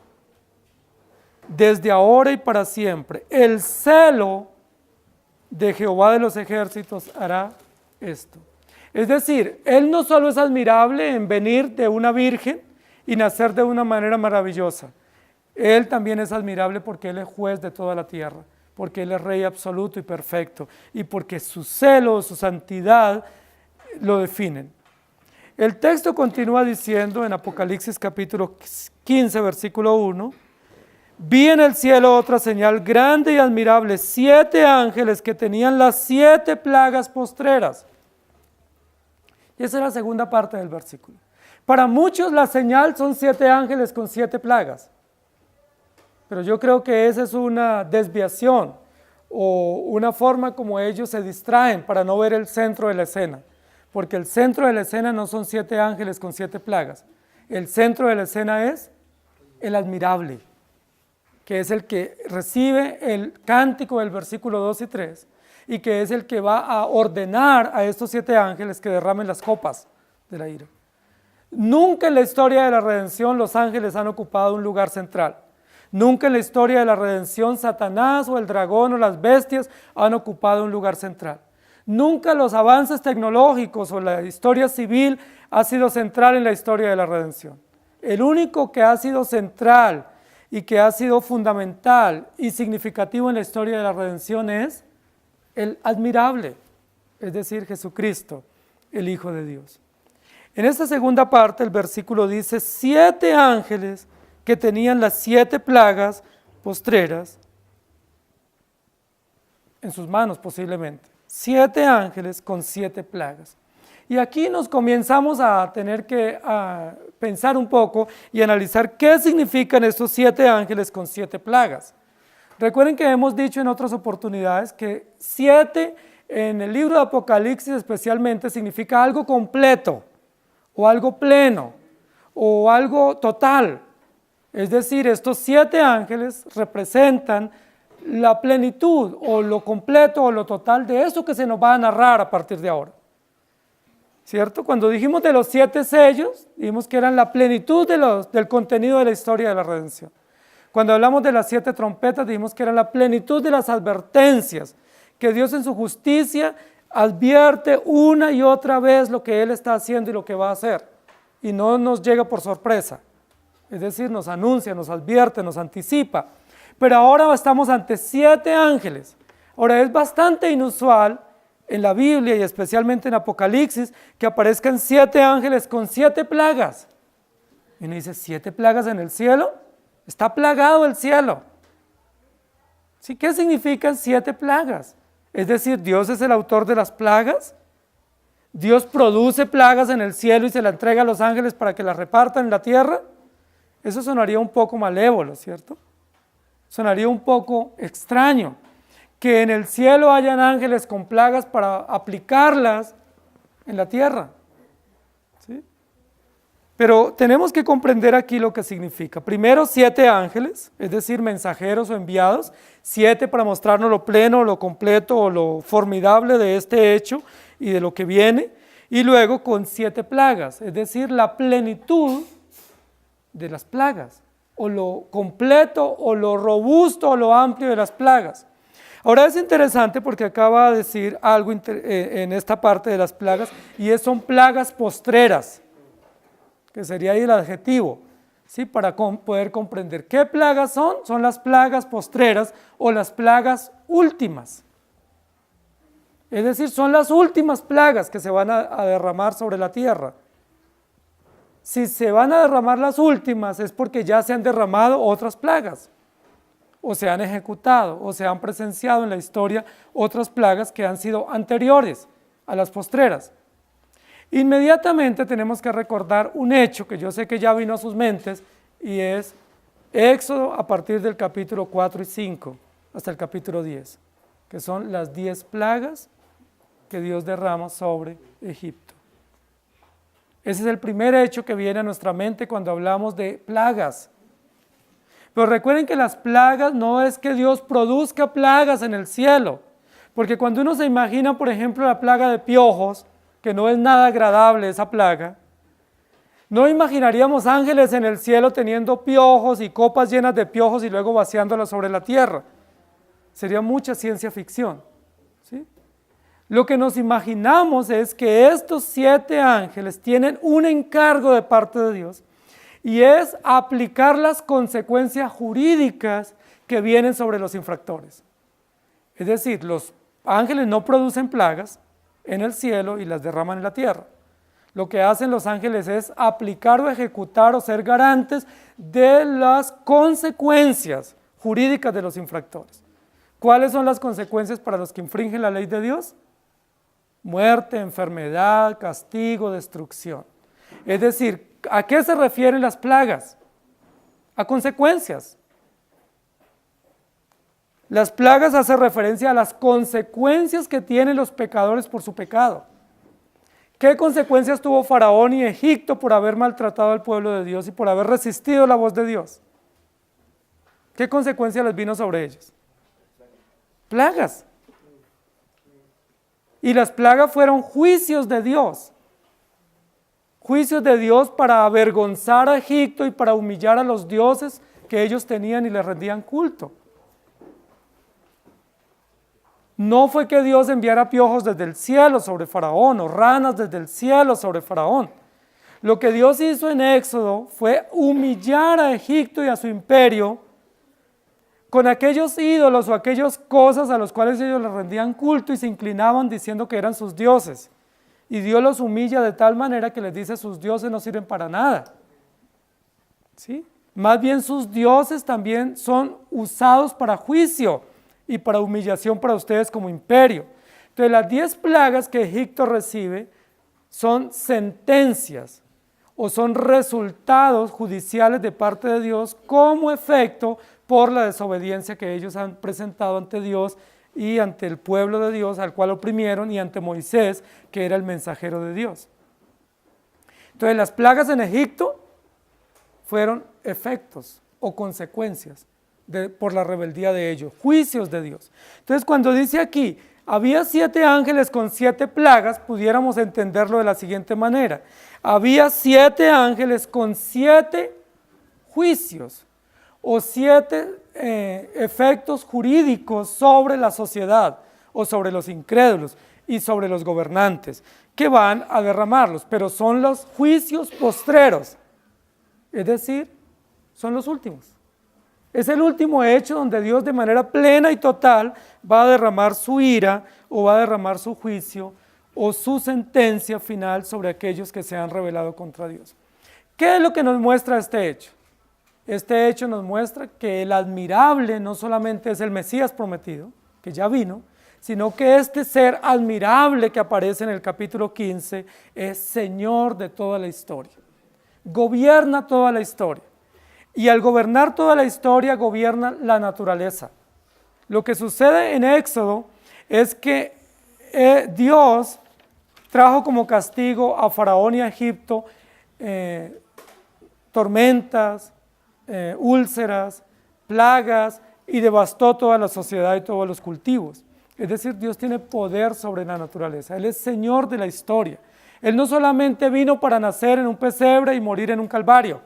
Desde ahora y para siempre, el celo de Jehová de los ejércitos hará esto. Es decir, Él no solo es admirable en venir de una virgen y nacer de una manera maravillosa, Él también es admirable porque Él es juez de toda la tierra, porque Él es Rey absoluto y perfecto, y porque su celo, su santidad lo definen. El texto continúa diciendo en Apocalipsis capítulo 15, versículo 1, vi en el cielo otra señal grande y admirable, 7 ángeles que tenían las 7 plagas postreras. Y esa es la segunda parte del versículo. Para muchos la señal son 7 ángeles con 7 plagas. Pero yo creo que esa es una desviación o una forma como ellos se distraen para no ver el centro de la escena. Porque el centro de la escena no son 7 ángeles con 7 plagas. El centro de la escena es el admirable, que es el que recibe el cántico del versículo 2 y 3, y que es el que va a ordenar a estos 7 ángeles que derramen las copas de la ira. Nunca en la historia de la redención los ángeles han ocupado un lugar central. Nunca en la historia de la redención Satanás o el dragón o las bestias han ocupado un lugar central. Nunca los avances tecnológicos o la historia civil ha sido central en la historia de la redención. El único que ha sido central y que ha sido fundamental y significativo en la historia de la redención es el admirable, es decir, Jesucristo, el Hijo de Dios. En esta segunda parte el versículo dice 7 ángeles que tenían las 7 plagas postreras en sus manos posiblemente. 7 ángeles con 7 plagas. Y aquí nos comenzamos a tener que pensar un poco y analizar qué significan estos 7 ángeles con 7 plagas. Recuerden que hemos dicho en otras oportunidades que 7 en el libro de Apocalipsis especialmente significa algo completo o algo pleno o algo total. Es decir, estos 7 ángeles representan la plenitud o lo completo o lo total de eso que se nos va a narrar a partir de ahora. ¿Cierto? Cuando dijimos de los 7 sellos, dijimos que eran la plenitud del contenido de la historia de la redención. Cuando hablamos de las 7 trompetas, dijimos que eran la plenitud de las advertencias, que Dios en su justicia advierte una y otra vez lo que Él está haciendo y lo que va a hacer, y no nos llega por sorpresa, es decir, nos anuncia, nos advierte, nos anticipa. Pero ahora estamos ante 7 ángeles. Ahora es bastante inusual en la Biblia y especialmente en Apocalipsis que aparezcan 7 ángeles con 7 plagas. Y uno dice, ¿7 plagas en el cielo? Está plagado el cielo. ¿Sí? ¿Qué significan 7 plagas? Es decir, ¿Dios es el autor de las plagas? ¿Dios produce plagas en el cielo y se las entrega a los ángeles para que las repartan en la tierra? Eso sonaría un poco malévolo, ¿cierto? Sonaría un poco extraño que en el cielo hayan ángeles con plagas para aplicarlas en la tierra. ¿Sí? Pero tenemos que comprender aquí lo que significa. Primero 7 ángeles, es decir, mensajeros o enviados, 7 para mostrarnos lo pleno, lo completo o lo formidable de este hecho y de lo que viene, y luego con 7 plagas, es decir, la plenitud de las plagas, o lo completo, o lo robusto, o lo amplio de las plagas. Ahora es interesante porque acaba de decir algo en esta parte de las plagas, y son plagas postreras, que sería ahí el adjetivo, ¿sí? Para poder comprender qué plagas son las plagas postreras o las plagas últimas. Es decir, son las últimas plagas que se van a derramar sobre la tierra. Si se van a derramar las últimas es porque ya se han derramado otras plagas, o se han ejecutado, o se han presenciado en la historia otras plagas que han sido anteriores a las postreras. Inmediatamente tenemos que recordar un hecho que yo sé que ya vino a sus mentes, y es Éxodo a partir del capítulo 4 y 5 hasta el capítulo 10, que son las 10 plagas que Dios derrama sobre Egipto. Ese es el primer hecho que viene a nuestra mente cuando hablamos de plagas. Pero recuerden que las plagas no es que Dios produzca plagas en el cielo, porque cuando uno se imagina, por ejemplo, la plaga de piojos, que no es nada agradable esa plaga, no imaginaríamos ángeles en el cielo teniendo piojos y copas llenas de piojos y luego vaciándolas sobre la tierra. Sería mucha ciencia ficción, ¿sí? Lo que nos imaginamos es que estos 7 ángeles tienen un encargo de parte de Dios, y es aplicar las consecuencias jurídicas que vienen sobre los infractores. Es decir, los ángeles no producen plagas en el cielo y las derraman en la tierra. Lo que hacen los ángeles es aplicar o ejecutar o ser garantes de las consecuencias jurídicas de los infractores. ¿Cuáles son las consecuencias para los que infringen la ley de Dios? muerte, enfermedad, castigo, destrucción. Es decir, ¿a qué se refieren las plagas? A consecuencias. Las plagas hacen referencia a las consecuencias que tienen los pecadores por su pecado. ¿Qué consecuencias tuvo Faraón y Egipto por haber maltratado al pueblo de Dios y por haber resistido la voz de Dios? ¿Qué consecuencias les vino sobre ellos? Plagas. Y las plagas fueron juicios de Dios. Juicios de Dios para avergonzar a Egipto y para humillar a los dioses que ellos tenían y les rendían culto. No fue que Dios enviara piojos desde el cielo sobre Faraón o ranas desde el cielo sobre Faraón. Lo que Dios hizo en Éxodo fue humillar a Egipto y a su imperio con aquellos ídolos o aquellas cosas a los cuales ellos les rendían culto y se inclinaban diciendo que eran sus dioses. Y Dios los humilla de tal manera que les dice: sus dioses no sirven para nada. ¿Sí? Más bien sus dioses también son usados para juicio y para humillación para ustedes como imperio. Entonces las 10 plagas que Egipto recibe son sentencias o son resultados judiciales de parte de Dios como efecto por la desobediencia que ellos han presentado ante Dios y ante el pueblo de Dios al cual oprimieron y ante Moisés, que era el mensajero de Dios. Entonces las plagas en Egipto fueron efectos o consecuencias por la rebeldía de ellos, juicios de Dios. Entonces cuando dice aquí, había 7 ángeles con 7 plagas, pudiéramos entenderlo de la siguiente manera: había 7 ángeles con 7 juicios o 7 efectos jurídicos sobre la sociedad o sobre los incrédulos y sobre los gobernantes que van a derramarlos, pero son los juicios postreros, es decir, son los últimos. Es el último hecho donde Dios de manera plena y total va a derramar su ira o va a derramar su juicio o su sentencia final sobre aquellos que se han rebelado contra Dios. ¿Qué es lo que nos muestra este hecho? Este hecho nos muestra que el admirable no solamente es el Mesías prometido, que ya vino, sino que este ser admirable que aparece en el capítulo 15 es Señor de toda la historia. Gobierna toda la historia. Y al gobernar toda la historia, gobierna la naturaleza. Lo que sucede en Éxodo es que Dios trajo como castigo a Faraón y a Egipto tormentas, úlceras, plagas, y devastó toda la sociedad y todos los cultivos. Es decir, Dios tiene poder sobre la naturaleza. Él es Señor de la historia. Él no solamente vino para nacer en un pesebre y morir en un calvario.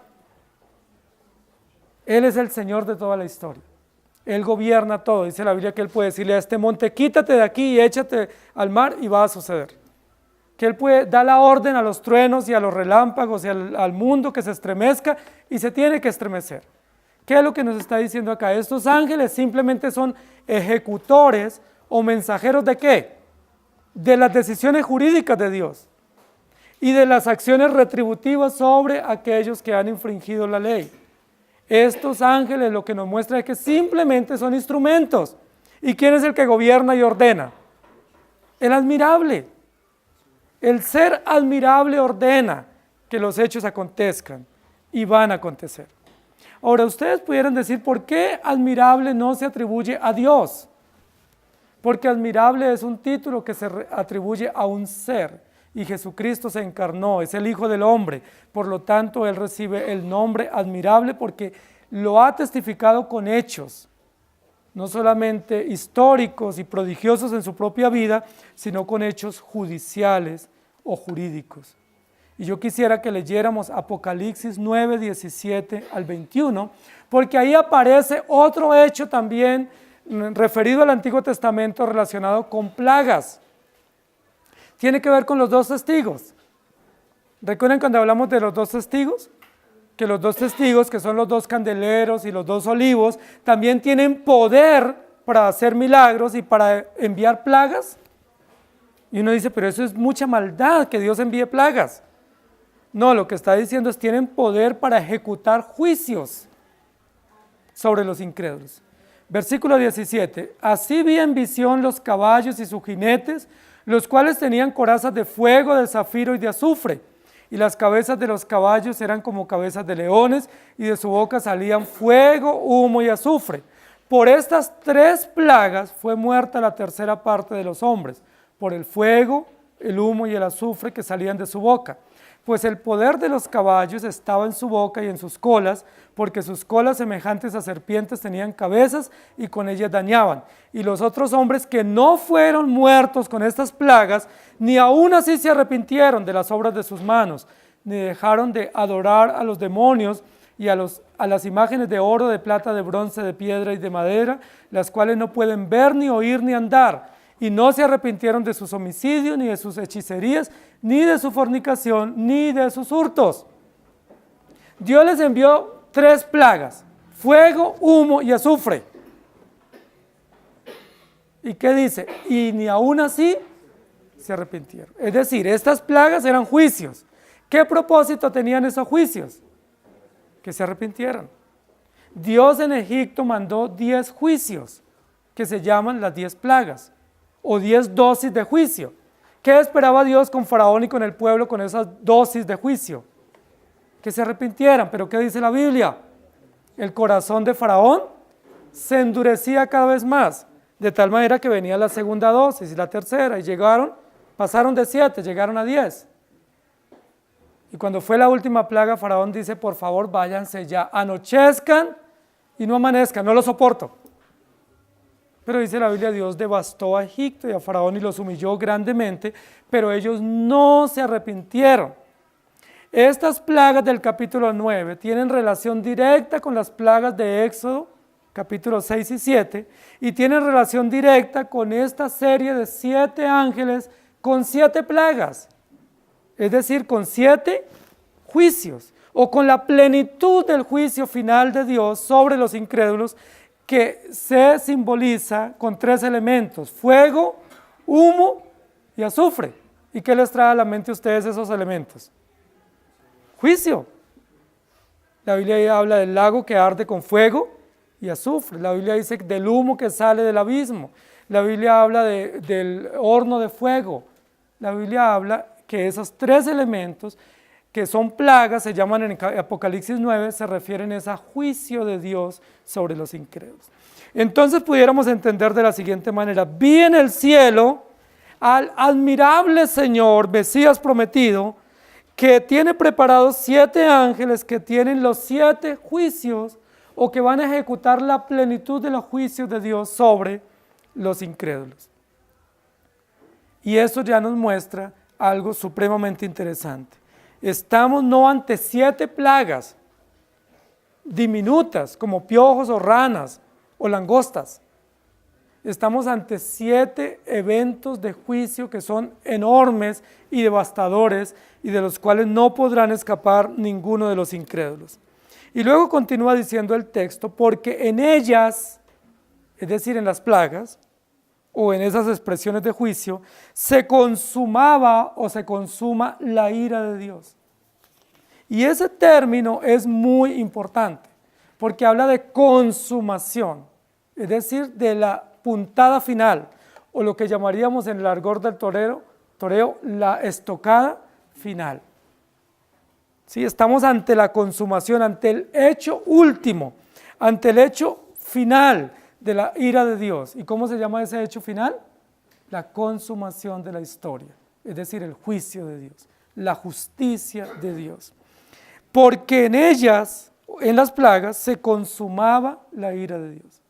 Él es el Señor de toda la historia. Él gobierna todo. Dice la Biblia que Él puede decirle a este monte: quítate de aquí y échate al mar, y va a suceder. Que Él puede dar la orden a los truenos y a los relámpagos y al mundo que se estremezca, y se tiene que estremecer. ¿Qué es lo que nos está diciendo acá? Estos ángeles simplemente son ejecutores o mensajeros ¿de qué? De las decisiones jurídicas de Dios y de las acciones retributivas sobre aquellos que han infringido la ley. Estos ángeles lo que nos muestra es que simplemente son instrumentos. ¿Y quién es el que gobierna y ordena? El admirable. El ser admirable ordena que los hechos acontezcan y van a acontecer. Ahora, ustedes pudieran decir: ¿por qué admirable no se atribuye a Dios? Porque admirable es un título que se atribuye a un ser, y Jesucristo se encarnó, es el Hijo del Hombre, por lo tanto Él recibe el nombre admirable porque lo ha testificado con hechos, no solamente históricos y prodigiosos en su propia vida, sino con hechos judiciales o jurídicos. Y yo quisiera que leyéramos Apocalipsis 9, 17 al 21, porque ahí aparece otro hecho también referido al Antiguo Testamento relacionado con plagas. Tiene que ver con los 2 testigos. ¿Recuerdan cuando hablamos de los 2 testigos? Que los 2 testigos, que son los 2 candeleros y los 2 olivos, también tienen poder para hacer milagros y para enviar plagas. Y uno dice: pero eso es mucha maldad, que Dios envíe plagas. No, lo que está diciendo es: tienen poder para ejecutar juicios sobre los incrédulos. Versículo 17. Así vi en visión los caballos y sus jinetes, los cuales tenían corazas de fuego, de zafiro y de azufre. Y las cabezas de los caballos eran como cabezas de leones, y de su boca salían fuego, humo y azufre. Por estas 3 plagas fue muerta la tercera parte de los hombres, por el fuego, el humo y el azufre que salían de su boca. Pues el poder de los caballos estaba en su boca y en sus colas, porque sus colas semejantes a serpientes tenían cabezas y con ellas dañaban. Y los otros hombres que no fueron muertos con estas plagas, ni aún así se arrepintieron de las obras de sus manos, ni dejaron de adorar a los demonios y a las imágenes de oro, de plata, de bronce, de piedra y de madera, las cuales no pueden ver, ni oír, ni andar. Y no se arrepintieron de sus homicidios, ni de sus hechicerías, ni de su fornicación, ni de sus hurtos. Dios les envió 3 plagas, fuego, humo y azufre. ¿Y qué dice? Y ni aún así se arrepintieron. Es decir, estas plagas eran juicios. ¿Qué propósito tenían esos juicios? Que se arrepintieran. Dios en Egipto mandó 10 juicios, que se llaman las 10 plagas, o 10 dosis de juicio. ¿Qué esperaba Dios con Faraón y con el pueblo con esas dosis de juicio? Que se arrepintieran. ¿Pero qué dice la Biblia? El corazón de Faraón se endurecía cada vez más, de tal manera que venía la segunda dosis y la tercera, y pasaron de 7, llegaron a 10. Y cuando fue la última plaga, Faraón dice: por favor, váyanse ya, anochezcan y no amanezcan, no lo soporto. Pero dice la Biblia, Dios devastó a Egipto y a Faraón y los humilló grandemente, pero ellos no se arrepintieron. Estas plagas del capítulo 9 tienen relación directa con las plagas de Éxodo, capítulos 6 y 7, y tienen relación directa con esta serie de 7 ángeles con 7 plagas, es decir, con 7 juicios, o con la plenitud del juicio final de Dios sobre los incrédulos, que se simboliza con 3 elementos: fuego, humo y azufre. ¿Y qué les trae a la mente a ustedes esos elementos? Juicio. La Biblia ahí habla del lago que arde con fuego y azufre. La Biblia dice del humo que sale del abismo. La Biblia habla del horno de fuego. La Biblia habla que esos 3 elementos, que son plagas, se llaman en Apocalipsis 9, se refieren a ese juicio de Dios sobre los incrédulos. Entonces pudiéramos entender de la siguiente manera: vi en el cielo al admirable Señor, Mesías prometido, que tiene preparados 7 ángeles que tienen los 7 juicios, o que van a ejecutar la plenitud de los juicios de Dios sobre los incrédulos. Y eso ya nos muestra algo supremamente interesante. Estamos no ante 7 plagas diminutas como piojos o ranas o langostas. Estamos ante 7 eventos de juicio que son enormes y devastadores, y de los cuales no podrán escapar ninguno de los incrédulos. Y luego continúa diciendo el texto: porque en ellas, es decir, en las plagas, o en esas expresiones de juicio, se consumaba o se consuma la ira de Dios. Y ese término es muy importante, porque habla de consumación, es decir, de la puntada final, o lo que llamaríamos en el argot del toreo, la estocada final. ¿Sí? Estamos ante la consumación, ante el hecho último, ante el hecho final de la ira de Dios. ¿Y cómo se llama ese hecho final? La consumación de la historia, es decir, el juicio de Dios, la justicia de Dios. Porque en ellas, en las plagas, se consumaba la ira de Dios.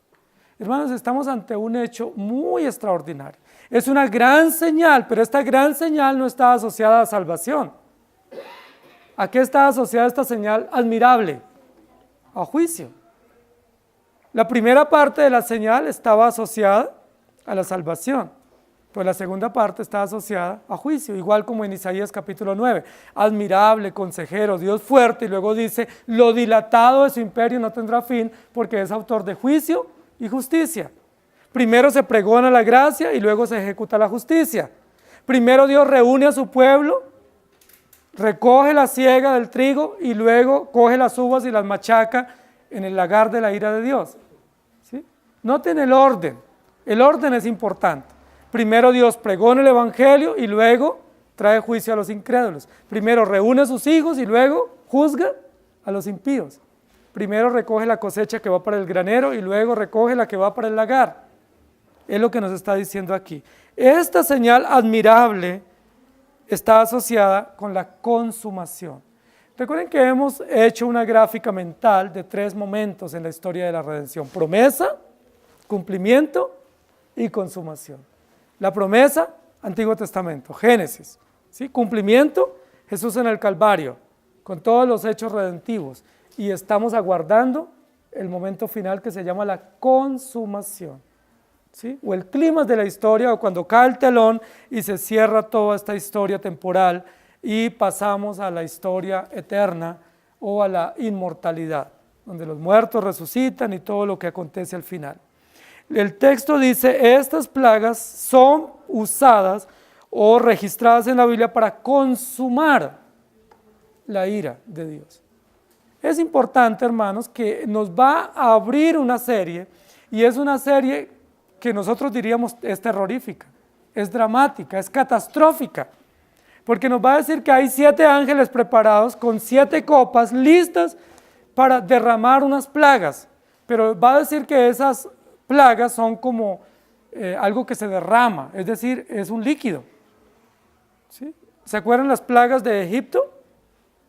Hermanos, estamos ante un hecho muy extraordinario. Es una gran señal, pero esta gran señal no está asociada a salvación. ¿A qué está asociada esta señal admirable? A juicio. La primera parte de la señal estaba asociada a la salvación, pues la segunda parte está asociada a juicio, igual como en Isaías capítulo 9. Admirable, consejero, Dios fuerte, y luego dice: lo dilatado de su imperio no tendrá fin, porque es autor de juicio y justicia. Primero se pregona la gracia y luego se ejecuta la justicia. Primero Dios reúne a su pueblo, recoge la siega del trigo y luego coge las uvas y las machaca en el lagar de la ira de Dios. ¿Sí? Noten el orden. El orden es importante. Primero Dios pregona el evangelio y luego trae juicio a los incrédulos. Primero reúne a sus hijos y luego juzga a los impíos. Primero recoge la cosecha que va para el granero y luego recoge la que va para el lagar. Es lo que nos está diciendo aquí. Esta señal admirable está asociada con la consumación. Recuerden que hemos hecho una gráfica mental de 3 momentos en la historia de la redención: promesa, cumplimiento y consumación. La promesa, Antiguo Testamento, Génesis, ¿sí? Cumplimiento, Jesús en el Calvario, con todos los hechos redentivos, y estamos aguardando el momento final que se llama la consumación, ¿sí? O el clímax de la historia, o cuando cae el telón y se cierra toda esta historia temporal y pasamos a la historia eterna o a la inmortalidad, donde los muertos resucitan y todo lo que acontece al final. El texto dice, estas plagas son usadas o registradas en la Biblia para consumar la ira de Dios. Es importante, hermanos, que nos va a abrir una serie, y es una serie que nosotros diríamos es terrorífica, es dramática, es catastrófica, porque nos va a decir que hay 7 ángeles preparados con 7 copas listas para derramar unas plagas, pero va a decir que esas plagas son como algo que se derrama, es decir, es un líquido, ¿sí? ¿Se acuerdan las plagas de Egipto?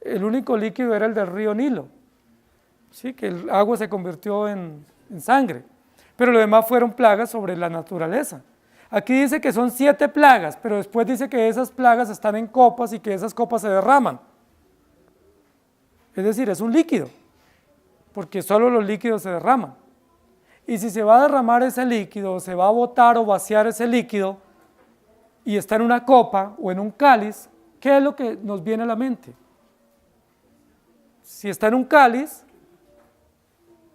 El único líquido era el del río Nilo, ¿sí? Que el agua se convirtió en sangre, pero lo demás fueron plagas sobre la naturaleza. Aquí dice que son 7 plagas, pero después dice que esas plagas están en copas y que esas copas se derraman. Es decir, es un líquido, porque solo los líquidos se derraman. Y si se va a derramar ese líquido, se va a botar o vaciar ese líquido, y está en una copa o en un cáliz, ¿qué es lo que nos viene a la mente? Si está en un cáliz,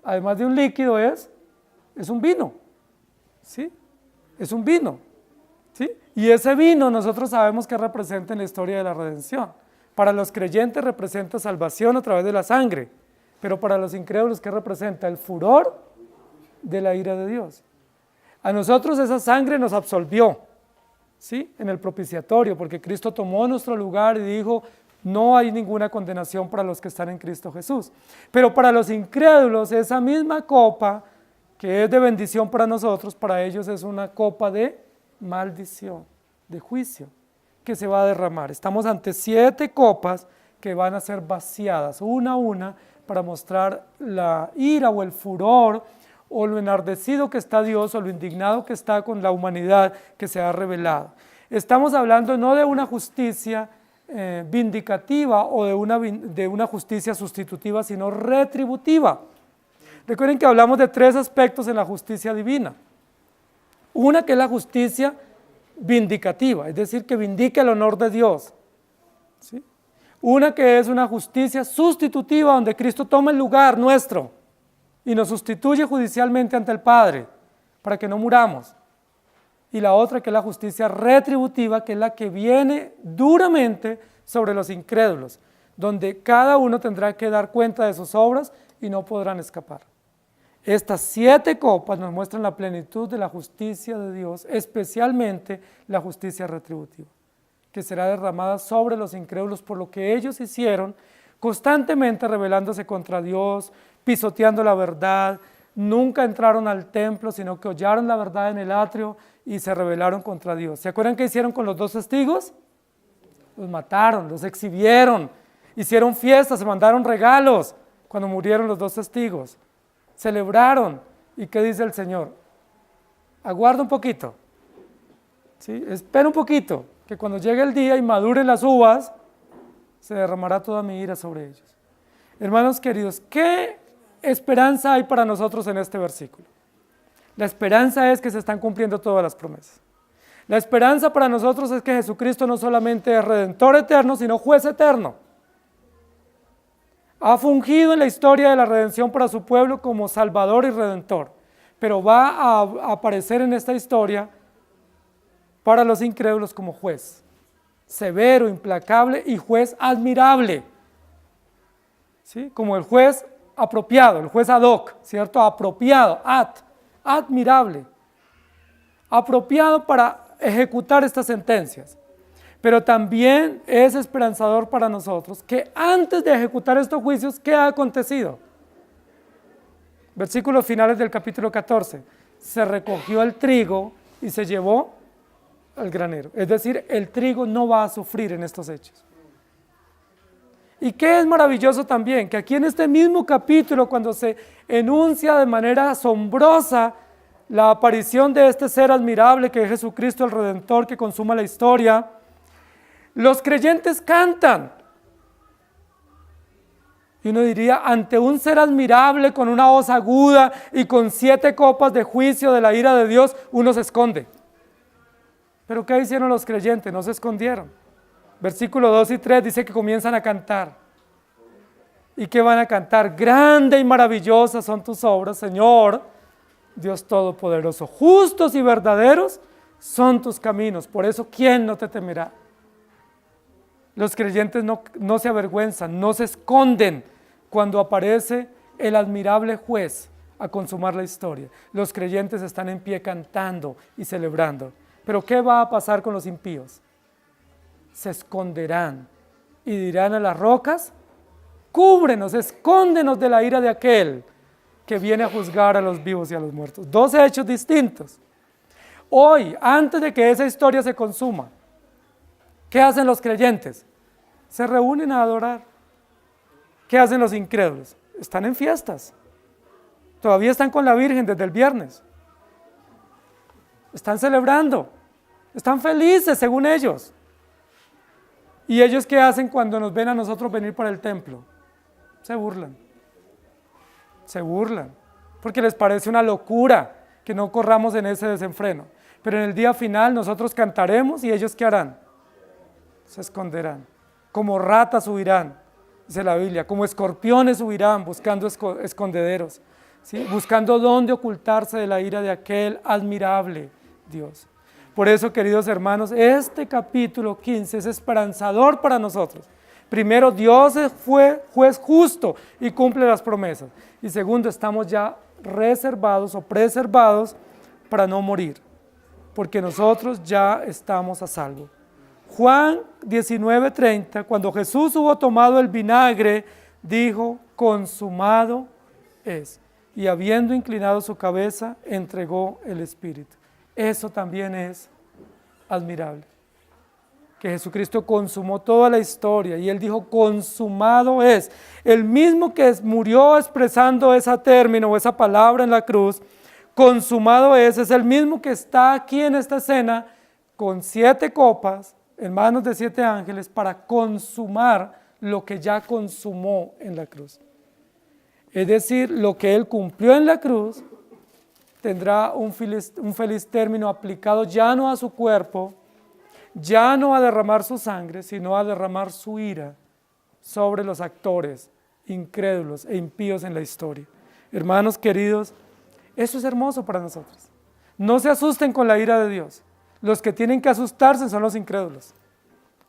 además de un líquido, es un vino, ¿sí? Es un vino, ¿sí? Y ese vino nosotros sabemos que representa en la historia de la redención. Para los creyentes representa salvación a través de la sangre, pero para los incrédulos, ¿qué representa? El furor de la ira de Dios. A nosotros esa sangre nos absolvió, ¿sí? En el propiciatorio, porque Cristo tomó nuestro lugar y dijo, no hay ninguna condenación para los que están en Cristo Jesús. Pero para los incrédulos, esa misma copa que es de bendición para nosotros, para ellos es una copa de maldición, de juicio, que se va a derramar. Estamos ante 7 copas que van a ser vaciadas una a una para mostrar la ira o el furor o lo enardecido que está Dios o lo indignado que está con la humanidad que se ha revelado. Estamos hablando no de una justicia vindicativa o de una justicia sustitutiva, sino retributiva. Recuerden que hablamos de 3 aspectos en la justicia divina. Una que es la justicia vindicativa, es decir, que vindica el honor de Dios, ¿sí? Una que es una justicia sustitutiva, donde Cristo toma el lugar nuestro y nos sustituye judicialmente ante el Padre para que no muramos. Y la otra que es la justicia retributiva, que es la que viene duramente sobre los incrédulos, donde cada uno tendrá que dar cuenta de sus obras y no podrán escapar. Estas 7 copas nos muestran la plenitud de la justicia de Dios, especialmente la justicia retributiva, que será derramada sobre los incrédulos por lo que ellos hicieron, constantemente rebelándose contra Dios, pisoteando la verdad. Nunca entraron al templo, sino que hollaron la verdad en el atrio y se rebelaron contra Dios. ¿Se acuerdan qué hicieron con los 2 testigos? Los mataron, los exhibieron, hicieron fiestas, se mandaron regalos cuando murieron los 2 testigos. Celebraron. ¿Y qué dice el Señor? Aguarda un poquito, ¿sí? Espera un poquito, que cuando llegue el día y maduren las uvas, se derramará toda mi ira sobre ellos. Hermanos queridos, ¿qué esperanza hay para nosotros en este versículo? La esperanza es que se están cumpliendo todas las promesas. La esperanza para nosotros es que Jesucristo no solamente es Redentor eterno, sino Juez eterno. Ha fungido en la historia de la redención para su pueblo como Salvador y Redentor, pero va a aparecer en esta historia para los incrédulos como Juez, severo, implacable y Juez admirable, ¿sí? Como el Juez apropiado, el Juez ad hoc, ¿cierto? Apropiado, admirable, apropiado para ejecutar estas sentencias. Pero también es esperanzador para nosotros que antes de ejecutar estos juicios, ¿qué ha acontecido? Versículos finales del capítulo 14. Se recogió el trigo y se llevó al granero. Es decir, el trigo no va a sufrir en estos hechos. Y qué es maravilloso también, que aquí en este mismo capítulo, cuando se enuncia de manera asombrosa la aparición de este ser admirable que es Jesucristo el Redentor que consuma la historia, los creyentes cantan. Y uno diría, ante un ser admirable con una voz aguda y con 7 copas de juicio de la ira de Dios, uno se esconde. ¿Pero qué hicieron los creyentes? No se escondieron. Versículos 2 y 3 dice que comienzan a cantar. ¿Y qué van a cantar? Grande y maravillosa son tus obras, Señor, Dios Todopoderoso. Justos y verdaderos son tus caminos. Por eso, ¿quién no te temerá? Los creyentes no se avergüenzan, no se esconden cuando aparece el admirable juez a consumar la historia. Los creyentes están en pie cantando y celebrando. Pero ¿qué va a pasar con los impíos? Se esconderán y dirán a las rocas, cúbrenos, escóndenos de la ira de aquel que viene a juzgar a los vivos y a los muertos. 2 hechos distintos. Hoy, antes de que esa historia se consuma, ¿qué hacen los creyentes? Se reúnen a adorar. ¿Qué hacen los incrédulos? Están en fiestas. Todavía están con la Virgen desde el viernes. Están celebrando. Están felices según ellos. ¿Y ellos qué hacen cuando nos ven a nosotros venir para el templo? Se burlan. Se burlan. Porque les parece una locura que no corramos en ese desenfreno. Pero en el día final nosotros cantaremos y ellos ¿qué harán? Se esconderán. Como ratas huirán, dice la Biblia. Como escorpiones huirán buscando escondederos. ¿Sí? Buscando dónde ocultarse de la ira de aquel admirable Dios. Por eso, queridos hermanos, capítulo 15 es esperanzador para nosotros. Primero, Dios fue juez justo y cumple las promesas. Y segundo, estamos ya reservados o preservados para no morir, porque nosotros ya estamos a salvo. Juan 19:30, cuando Jesús hubo tomado el vinagre, dijo, consumado es. Y habiendo inclinado su cabeza, entregó el Espíritu. Eso también es admirable. Que Jesucristo consumó toda la historia y Él dijo, consumado es. El mismo que murió expresando ese término o esa palabra en la cruz, consumado es el mismo que está aquí en esta escena con 7 copas en manos de 7 ángeles para consumar lo que ya consumó en la cruz. Es decir, lo que Él cumplió en la cruz tendrá un feliz término aplicado ya no a su cuerpo, ya no a derramar su sangre, sino a derramar su ira sobre los actores incrédulos e impíos en la historia. Hermanos queridos, eso es hermoso para nosotros. No se asusten con la ira de Dios. Los que tienen que asustarse son los incrédulos.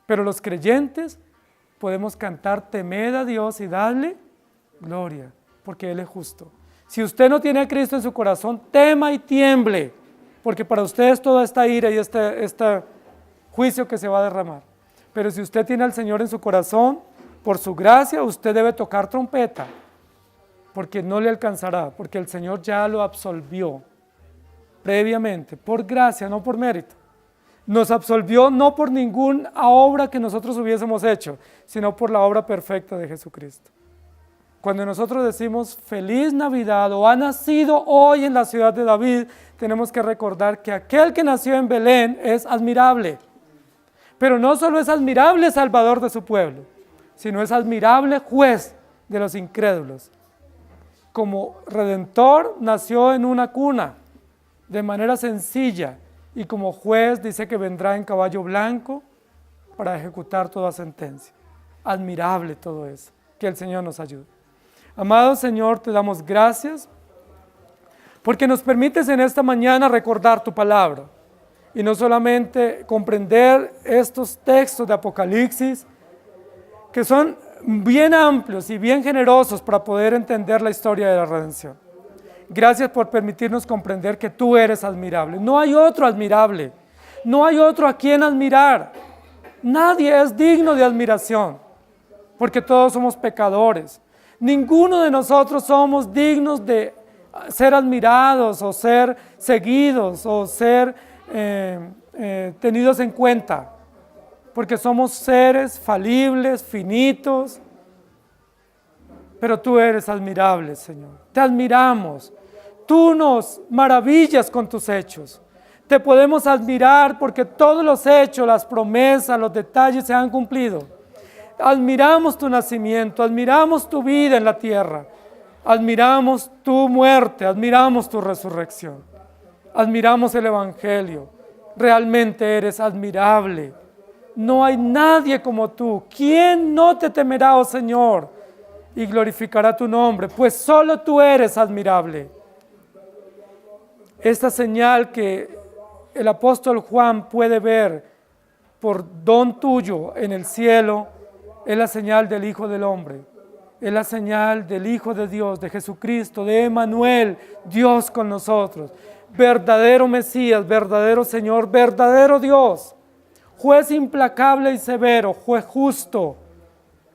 Pero los creyentes podemos cantar, temed a Dios y darle gloria, porque Él es justo. Si usted no tiene a Cristo en su corazón, tema y tiemble, porque para usted es toda esta ira y este juicio que se va a derramar. Pero si usted tiene al Señor en su corazón, por su gracia, usted debe tocar trompeta, porque no le alcanzará, porque el Señor ya lo absolvió previamente, por gracia, no por mérito. Nos absolvió no por ninguna obra que nosotros hubiésemos hecho, sino por la obra perfecta de Jesucristo. Cuando nosotros decimos feliz Navidad o ha nacido hoy en la ciudad de David, tenemos que recordar que aquel que nació en Belén es admirable. Pero no solo es admirable Salvador de su pueblo, sino es admirable juez de los incrédulos. Como Redentor nació en una cuna de manera sencilla y como juez dice que vendrá en caballo blanco para ejecutar toda sentencia. Admirable todo eso, que el Señor nos ayude. Amado Señor, te damos gracias porque nos permites en esta mañana recordar tu palabra y no solamente comprender estos textos de Apocalipsis que son bien amplios y bien generosos para poder entender la historia de la redención. Gracias por permitirnos comprender que tú eres admirable. No hay otro admirable. No hay otro a quien admirar. Nadie es digno de admiración, porque todos somos pecadores. Ninguno de nosotros somos dignos de ser admirados o ser seguidos o ser tenidos en cuenta, porque somos seres falibles, finitos, pero tú eres admirable, Señor. Te admiramos. Tú nos maravillas con tus hechos. Te podemos admirar porque todos los hechos, las promesas, los detalles se han cumplido. Admiramos tu nacimiento, admiramos tu vida en la tierra, admiramos tu muerte, admiramos tu resurrección, admiramos el Evangelio. Realmente eres admirable. No hay nadie como tú. ¿Quién no te temerá, oh Señor, y glorificará tu nombre? Pues solo tú eres admirable. Esta señal que el apóstol Juan puede ver por don tuyo en el cielo es la señal del Hijo del Hombre, es la señal del Hijo de Dios, de Jesucristo, de Emmanuel, Dios con nosotros, verdadero Mesías, verdadero Señor, verdadero Dios, juez implacable y severo, juez justo,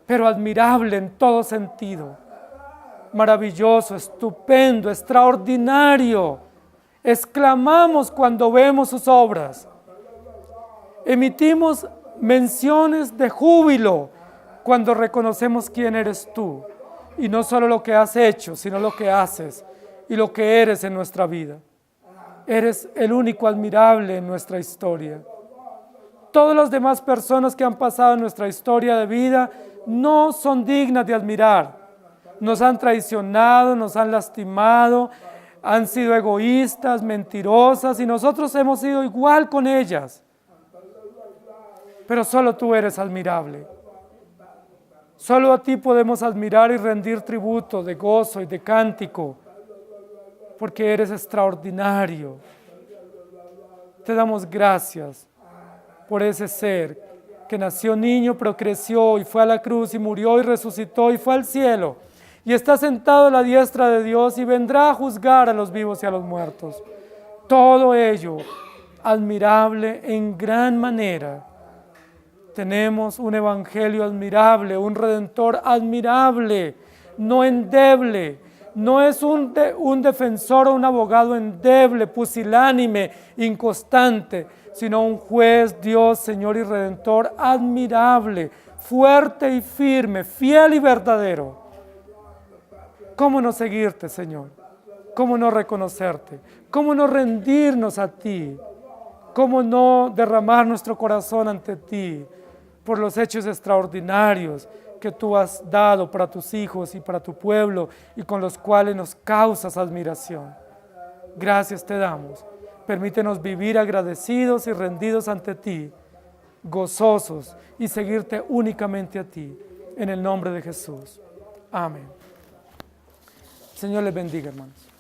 pero admirable en todo sentido, maravilloso, estupendo, extraordinario. Exclamamos cuando vemos sus obras, emitimos menciones de júbilo cuando reconocemos quién eres tú, y no solo lo que has hecho, sino lo que haces y lo que eres en nuestra vida. Eres el único admirable en nuestra historia. Todas las demás personas que han pasado en nuestra historia de vida no son dignas de admirar. Nos han traicionado, nos han lastimado, han sido egoístas, mentirosas, y nosotros hemos sido igual con ellas. Pero solo tú eres admirable. Solo a ti podemos admirar y rendir tributo de gozo y de cántico, porque eres extraordinario. Te damos gracias por ese ser que nació niño, pero creció y fue a la cruz y murió y resucitó y fue al cielo. Y está sentado a la diestra de Dios y vendrá a juzgar a los vivos y a los muertos. Todo ello admirable en gran manera. Tenemos un evangelio admirable, un redentor admirable, no endeble. No es un defensor o un abogado endeble, pusilánime, inconstante, sino un juez, Dios, Señor y Redentor admirable, fuerte y firme, fiel y verdadero. ¿Cómo no seguirte, Señor? ¿Cómo no reconocerte? ¿Cómo no rendirnos a ti? ¿Cómo no derramar nuestro corazón ante ti por los hechos extraordinarios que tú has dado para tus hijos y para tu pueblo y con los cuales nos causas admiración? Gracias te damos. Permítenos vivir agradecidos y rendidos ante ti, gozosos y seguirte únicamente a ti. En el nombre de Jesús. Amén. Señor les bendiga, hermanos.